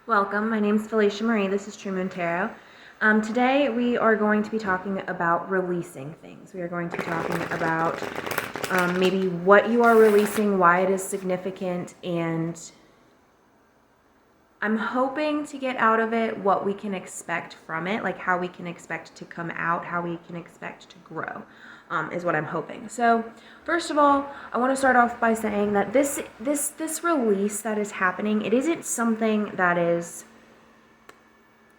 Welcome, my name is FeleciaMarie, this is True Moon Tarot. Today we are going to be talking about releasing things. We are going to be talking about maybe what you are releasing, why it is significant, and I'm hoping to get out of it what we can expect from it, like how we can expect to come out, how we can expect to grow, is what I'm hoping. So, first of all, I want to start off by saying that this release that is happening, it isn't something that is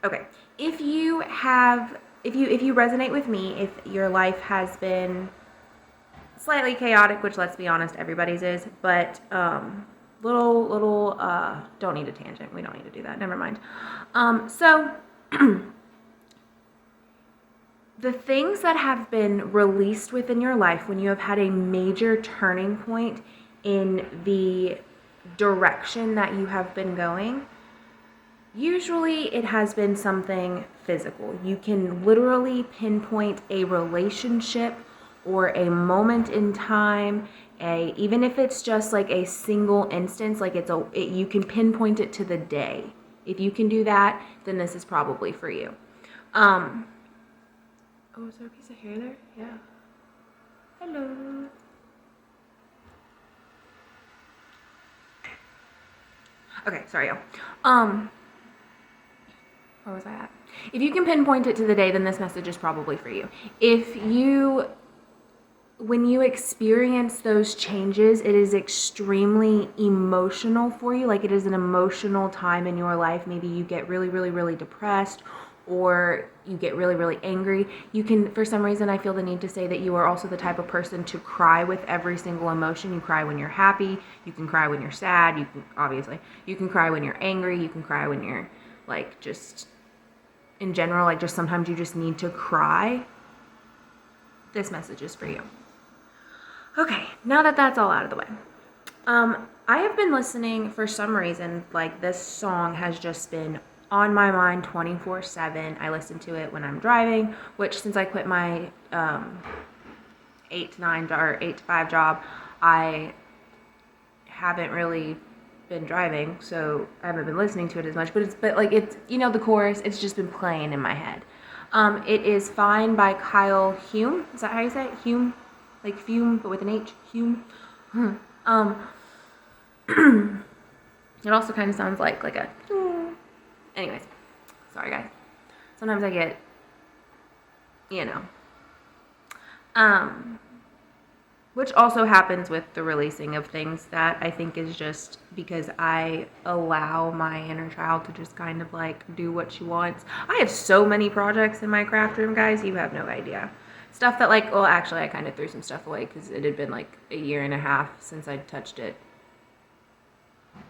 okay. If you resonate with me, if your life has been slightly chaotic, which let's be honest, everybody's is, but don't need a tangent. We don't need to do that. Never mind. So the things that have been released within your life when you have had a major turning point in the direction that you have been going, usually it has been something physical. You can literally pinpoint a relationship or a moment in time, even if it's just like a single instance, like you can pinpoint it to the day. If you can do that, then this is probably for you. Oh, is there a piece of hair there? Yeah. Hello. Okay, sorry, y'all. Where was I at? If you can pinpoint it to the day, then this message is probably for you. When you experience those changes, it is extremely emotional for you. Like, it is an emotional time in your life. Maybe you get really, really, really depressed, or you get really, really angry. You can, for some reason, I feel the need to say that you are also the type of person to cry with every single emotion. You cry when you're happy. You can cry when you're sad. You can cry when you're angry. You can cry when you're, like, just in general, like, just sometimes you just need to cry. This message is for you. Okay, now that that's all out of the way, I have been listening for some reason, like, this song has just been on my mind 24/7. I listen to it when I'm driving, which since I quit my 8 to 5 job, I haven't really been driving, so I haven't been listening to it as much, but it's the chorus, it's just been playing in my head. It is Fine by Kyle Hume. Is that how you say it? Hume? Like fume, but with an H. Hume. It also kind of sounds like a... Anyways. Sorry, guys. Sometimes I get, which also happens with the releasing of things. That I think is just because I allow my inner child to just kind of like do what she wants. I have so many projects in my craft room, guys, you have no idea. Stuff that actually I kind of threw some stuff away because it had been like a year and a half since I touched it.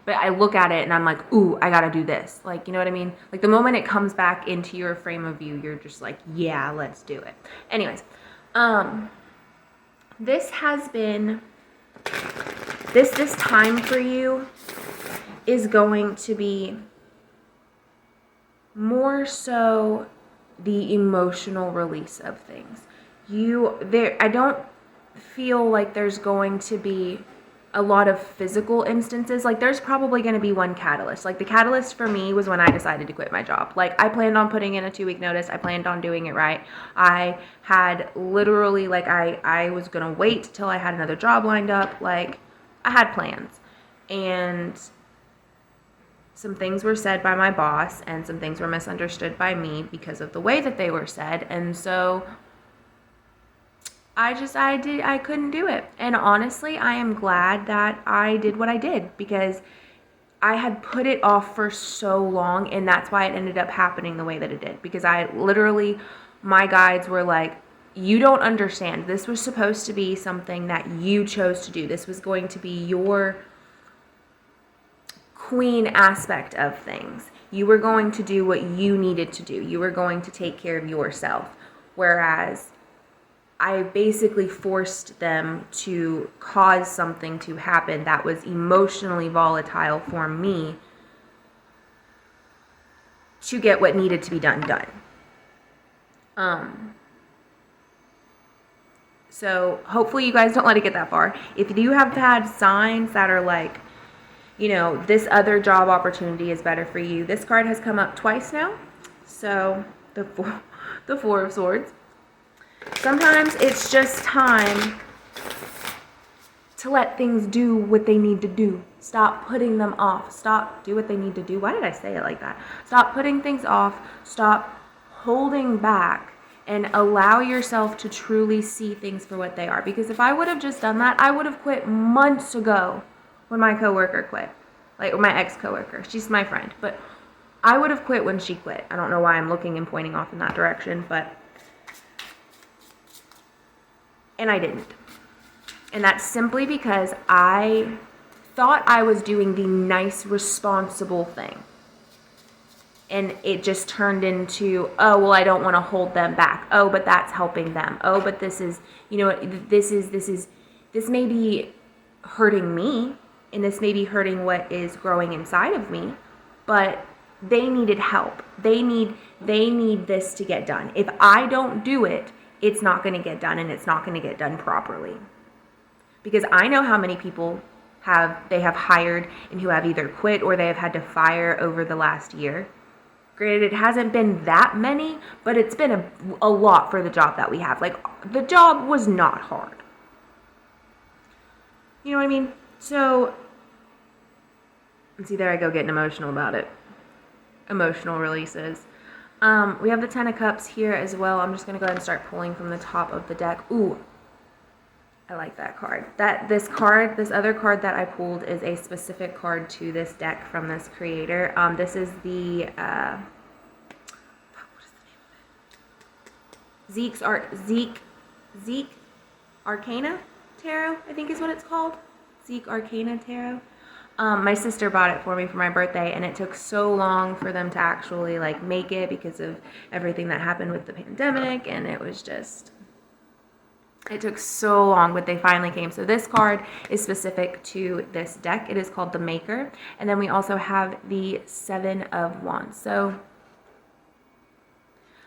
But I look at it and I'm like, ooh, I gotta do this. Like, you know what I mean? Like, the moment it comes back into your frame of view, you're just like, yeah, let's do it. Anyways, this has been, this time for you is going to be more so the emotional release of things. I don't feel like there's going to be a lot of physical instances. Like, there's probably going to be one catalyst. Like, the catalyst for me was when I decided to quit my job. Like, I planned on putting in a 2-week notice. I planned on doing it right. I had literally, like, I was going to wait till I had another job lined up. Like, I had plans. And some things were said by my boss, and some things were misunderstood by me because of the way that they were said. And so I couldn't do it. And honestly, I am glad that I did what I did, because I had put it off for so long, and that's why it ended up happening the way that it did. Because my guides were like, you don't understand. This was supposed to be something that you chose to do. This was going to be your queen aspect of things. You were going to do what you needed to do. You were going to take care of yourself. Whereas I basically forced them to cause something to happen that was emotionally volatile for me to get what needed to be done. So hopefully you guys don't let it get that far. If you have had signs that are like, you know, this other job opportunity is better for you. This card has come up twice now. So the Four of Swords. Sometimes it's just time to let things do what they need to do. Stop putting them off. Stop, do what they need to do. Why did I say it like that? Stop putting things off. Stop holding back and allow yourself to truly see things for what they are. Because if I would have just done that, I would have quit months ago when my coworker quit. Like my ex-coworker. She's my friend. But I would have quit when she quit. I don't know why I'm looking and pointing off in that direction, but... And I didn't. And that's simply because I thought I was doing the nice, responsible thing. And it just turned into, oh, well, I don't want to hold them back. Oh, but that's helping them. Oh, but this is, you know, this may be hurting me. And this may be hurting what is growing inside of me. But they needed help. They need this to get done. If I don't do it, it's not going to get done, and it's not going to get done properly. Because I know how many people they have hired and who have either quit or they have had to fire over the last year. Granted, it hasn't been that many, but it's been a lot for the job that we have. Like, the job was not hard. You know what I mean? So, and see, there I go getting emotional about it. Emotional releases. We have the Ten of Cups here as well. I'm just going to go ahead and start pulling from the top of the deck. Ooh, I like that card. This other card that I pulled is a specific card to this deck from this creator. This is the, what is the name of it? Zeke Arcana Tarot, I think is what it's called. Zeke Arcana Tarot. My sister bought it for me for my birthday, and it took so long for them to actually like make it because of everything that happened with the pandemic, and it took so long, but they finally came. So this card is specific to this deck. It is called the Maker, and then we also have the Seven of Wands. So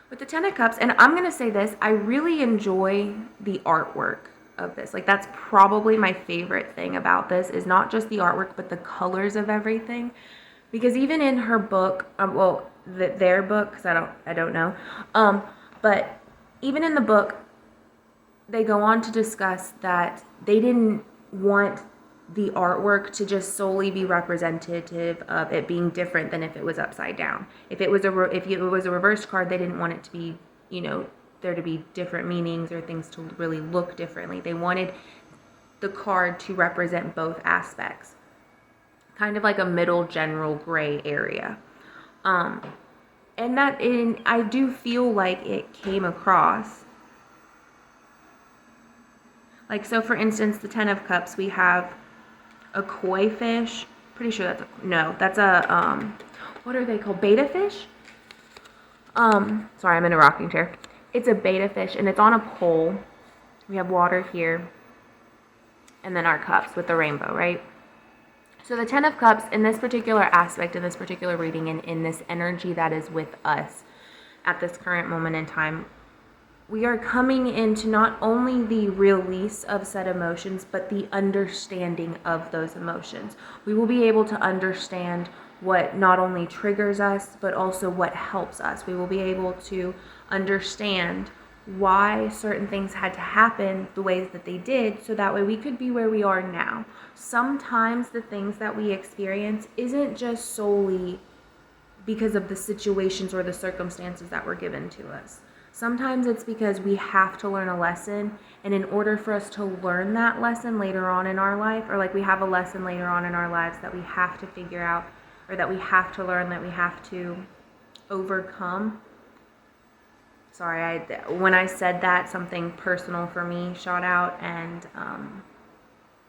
with the Ten of Cups, and I'm going to say this, I really enjoy the artwork of this. Like, that's probably my favorite thing about this, is not just the artwork, but the colors of everything. Because even in her book, their book, because I don't know, but even in the book, they go on to discuss that they didn't want the artwork to just solely be representative of it being different than if it was upside down. If it was a reversed card, they didn't want it to be, you know, there to be different meanings or things to really look differently. They wanted the card to represent both aspects, kind of like a middle general gray area. And I do feel like it came across. Like, so for instance, the Ten of Cups, we have a koi fish. Pretty sure that's a what are they called? Betta fish? Sorry, I'm in a rocking chair. It's a betta fish, and it's on a pole. We have water here, and then our cups with the rainbow, right? So the Ten of Cups, in this particular aspect, in this particular reading, and in this energy that is with us at this current moment in time, we are coming into not only the release of said emotions, but the understanding of those emotions. We will be able to understand what not only triggers us, but also what helps us. We will be able to understand why certain things had to happen the ways that they did, so that way we could be where we are now. Sometimes the things that we experience isn't just solely because of the situations or the circumstances that were given to us. Sometimes it's because we have to learn a lesson, and in order for us to learn that lesson later on in our life, or like we have a lesson later on in our lives that we have to figure out, or that we have to learn, that we have to overcome. Sorry, when I said that, something personal for me shot out, and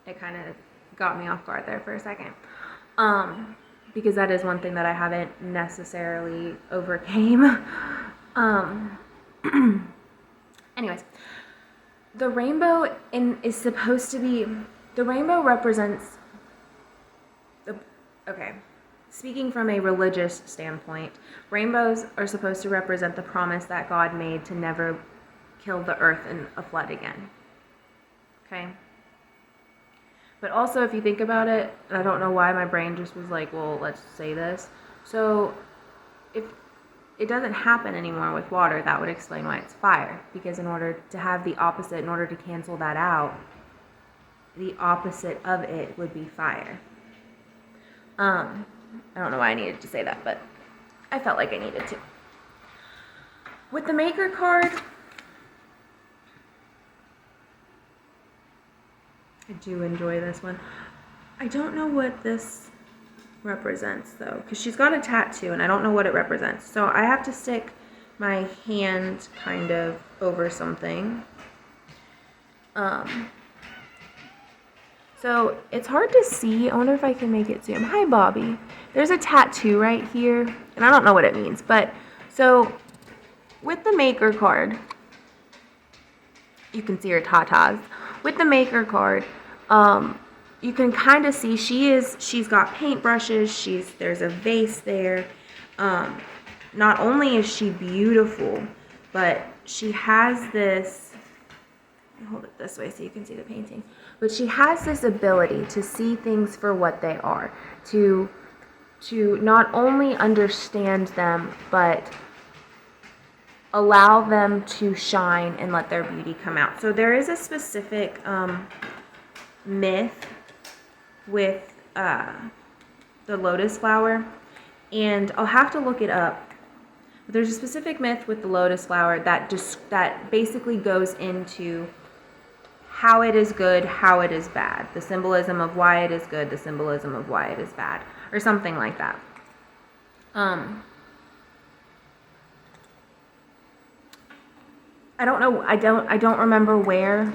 it kind of got me off guard there for a second. Because that is one thing that I haven't necessarily overcame. Anyways, the rainbow is supposed to be, the rainbow represents speaking from a religious standpoint, rainbows are supposed to represent the promise that God made to never kill the earth in a flood again. Okay? But also, if you think about it, and I don't know why my brain just was like, well, let's say this. So if it doesn't happen anymore with water, that would explain why it's fire. Because in order to have the opposite, in order to cancel that out, the opposite of it would be fire. I don't know why I needed to say that, but I felt like I needed to. With the Maker card, I do enjoy this one. I don't know what this represents though, because she's got a tattoo and I don't know what it represents. So I have to stick my hand kind of over something. So it's hard to see. I wonder if I can make it zoom. Hi, Bobby. There's a tattoo right here, and I don't know what it means. But so with the Maker card, you can see her tatas. With the Maker card, you can kind of see she's got paintbrushes. There's a vase there. Not only is she beautiful, but she has this. Hold it this way so you can see the painting. But she has this ability to see things for what they are, to not only understand them, but allow them to shine and let their beauty come out. So there is a specific myth with the lotus flower, and I'll have to look it up. But there's a specific myth with the lotus flower that basically goes into how it is good, how it is bad, the symbolism of why it is good, the symbolism of why it is bad, or something like that. I don't know. I don't remember where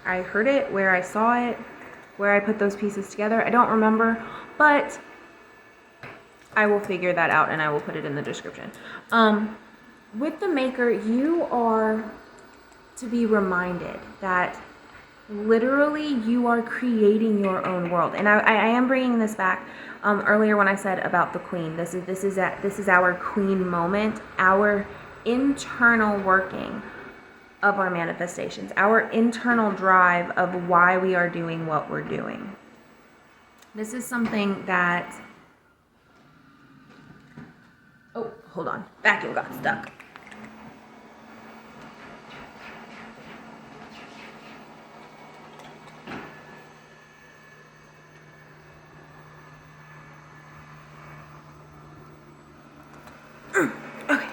I heard it, where I saw it, where I put those pieces together. I don't remember, but I will figure that out and I will put it in the description. With the Maker, you are to be reminded that literally you are creating your own world. And I am bringing this back earlier when I said about the Queen. This is our Queen moment, our internal working of our manifestations, our internal drive of why we are doing what we're doing. This is something that, oh, hold on, vacuum got stuck. Okay.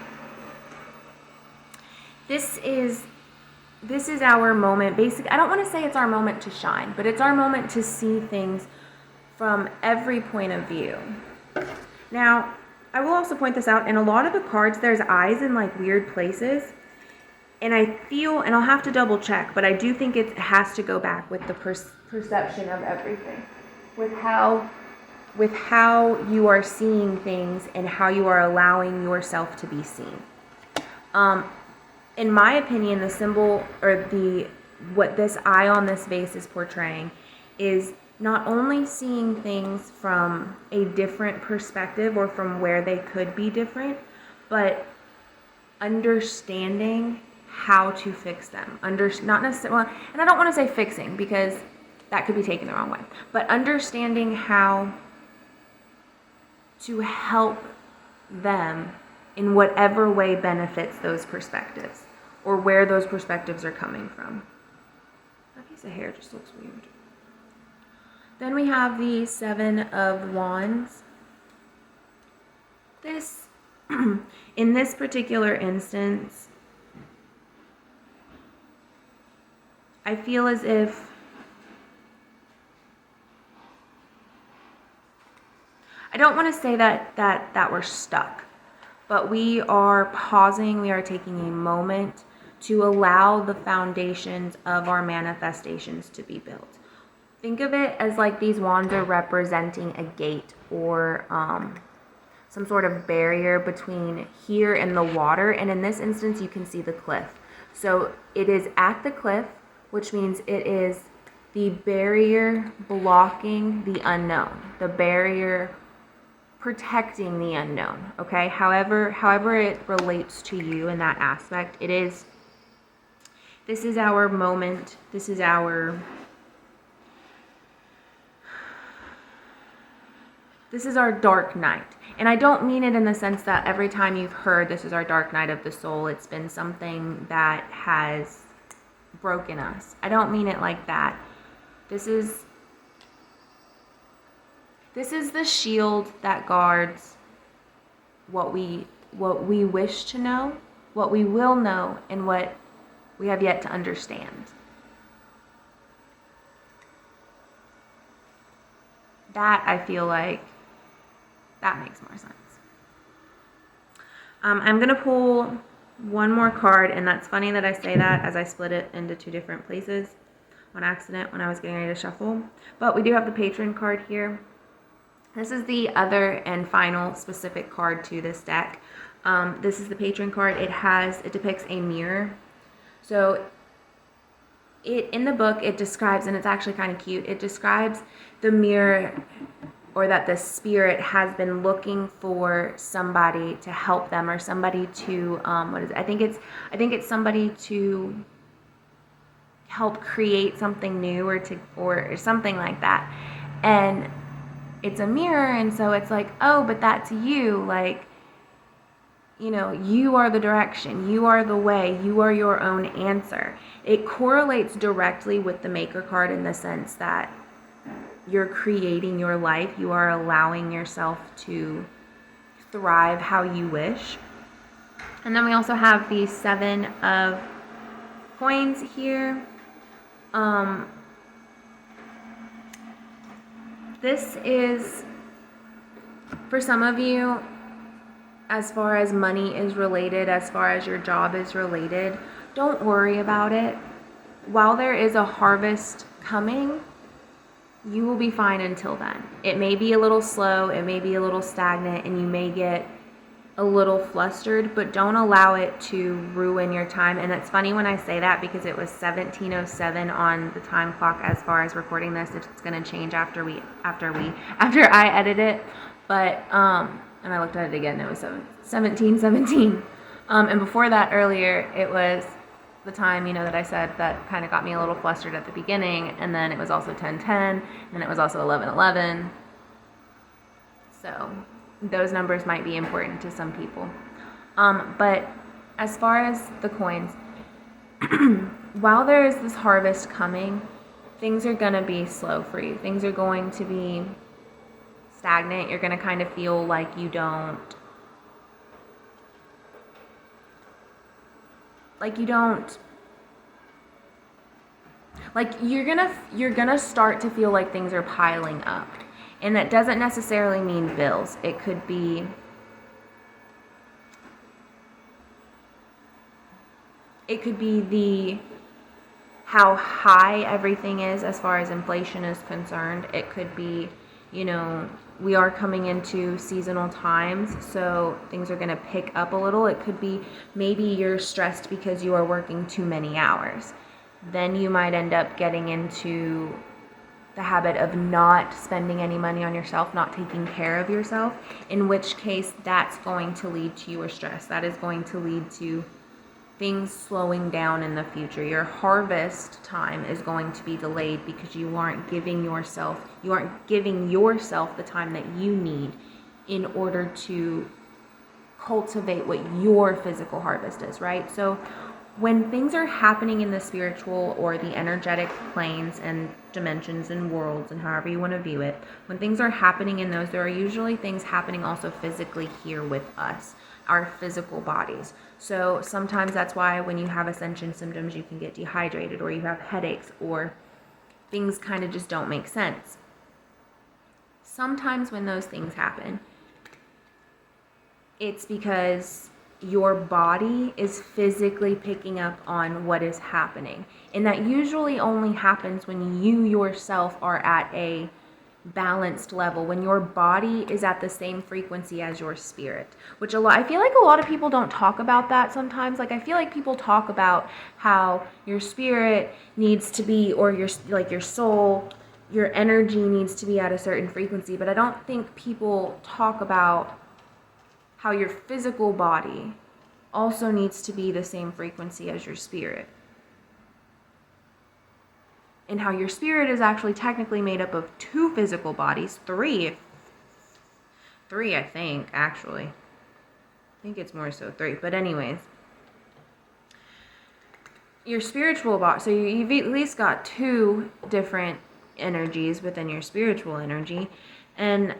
This is our moment. Basically, I don't want to say it's our moment to shine, but it's our moment to see things from every point of view. Now, I will also point this out, in a lot of the cards, there's eyes in like weird places. And I feel, and I'll have to double check, but I do think it has to go back with the perception of everything. With how you are seeing things and how you are allowing yourself to be seen. In my opinion, the symbol, or what this eye on this vase is portraying, is not only seeing things from a different perspective or from where they could be different, but understanding how to fix them. Not necessarily, well, and I don't want to say fixing because that could be taken the wrong way, but understanding how to help them in whatever way benefits those perspectives or where those perspectives are coming from. That piece of hair just looks weird. Then we have the Seven of Wands. This, in this particular instance, I feel as if I don't want to say that we're stuck, but we are pausing, we are taking a moment to allow the foundations of our manifestations to be built. Think of it as like these wands are representing a gate or some sort of barrier between here and the water. And in this instance, you can see the cliff. So it is at the cliff, which means it is the barrier blocking the unknown, the barrier protecting the unknown, okay? However it relates to you in that aspect, it is This is our moment. This is our dark night. And I don't mean it in the sense that every time you've heard this is our dark night of the soul, it's been something that has broken us. I don't mean it like that. This is the shield that guards what we wish to know, what we will know, and what we have yet to understand. That, I feel like, that makes more sense. I'm going to pull one more card, and that's funny that I say that as I split it into two different places on accident when I was getting ready to shuffle. But we do have the patron card here. This is the other and final specific card to this deck. This is the patron card. It depicts a mirror. So in the book, it describes, and it's actually kind of cute, it describes the mirror, or that the spirit has been looking for somebody to help them, or somebody to, I think it's somebody to help create something new, or something like that. And it's a mirror, and so it's like, oh, but that's you, like, you know, you are the direction, you are the way, you are your own answer. It correlates directly with the Maker card in the sense that you're creating your life, you are allowing yourself to thrive how you wish. And then we also have the 7 of coins here. This is, for some of you, as far as money is related, as far as your job is related, don't worry about it. While there is a harvest coming, you will be fine until then. It may be a little slow, it may be a little stagnant, and you may get a little flustered, but don't allow it to ruin your time. And it's funny when I say that, because it was 17:07 on the time clock as far as recording this. It's going to change after I edit it. But and I looked at it again, it was 17:17. And before that, earlier, it was the time, you know, that I said that kind of got me a little flustered at the beginning, and then it was also 10:10, and it was also 11:11. So those numbers might be important to some people. But as far as the coins, while there is this harvest coming, things are going to be slow for you. Things are going to be stagnant. You're going to kind of feel like you're gonna start to feel like things are piling up. And that doesn't necessarily mean bills. It could be how high everything is as far as inflation is concerned. It could be, you know, we are coming into seasonal times, so things are going to pick up a little. It could be maybe you're stressed because you are working too many hours. Then you might end up getting into the habit of not spending any money on yourself, not taking care of yourself, in which case that's going to lead to your stress. That is going to lead to things slowing down in the future. Your harvest time is going to be delayed because you aren't giving yourself the time that you need in order to cultivate what your physical harvest is, right? So when things are happening in the spiritual or the energetic planes and dimensions and worlds, and however you want to view it, when things are happening in those, there are usually things happening also physically here with us, our physical bodies. So sometimes that's why when you have ascension symptoms, you can get dehydrated, or you have headaches, or things kind of just don't make sense. Sometimes when those things happen, it's because your body is physically picking up on what is happening. And that usually only happens when you yourself are at a balanced level, when your body is at the same frequency as your spirit, which I feel like a lot of people don't talk about that sometimes. Like, I feel like people talk about how your spirit needs to be, or your soul, your energy needs to be at a certain frequency, but I don't think people talk about how your physical body also needs to be the same frequency as your spirit. and how your spirit is actually technically made up of 2 physical bodies, 3, I think, actually. I think it's more so 3, but anyways. Your spiritual body, so you've at least got 2 different energies within your spiritual energy, and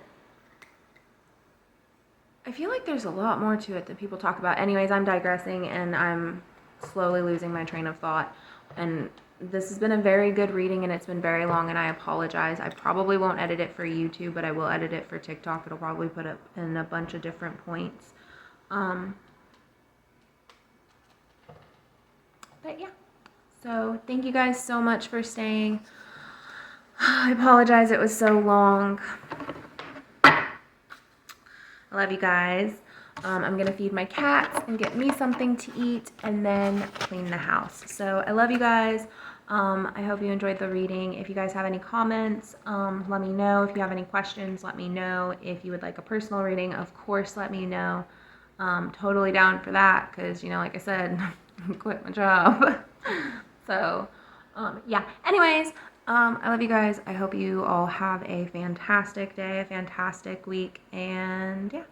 I feel like there's a lot more to it that people talk about. Anyways, I'm digressing and I'm slowly losing my train of thought, and this has been a very good reading, and it's been very long, and I apologize. I probably won't edit it for YouTube, but I will edit it for TikTok. It'll probably put up in a bunch of different points. But yeah, so thank you guys so much for staying. I apologize it was so long. I love you guys. I'm going to feed my cats and get me something to eat and then clean the house. So I love you guys. I hope you enjoyed the reading. If you guys have any comments, let me know. If you have any questions, let me know. If you would like a personal reading, of course, let me know. Totally down for that because, you know, like I said, I quit my job. So, yeah. Anyways, I love you guys. I hope you all have a fantastic day, a fantastic week, and yeah.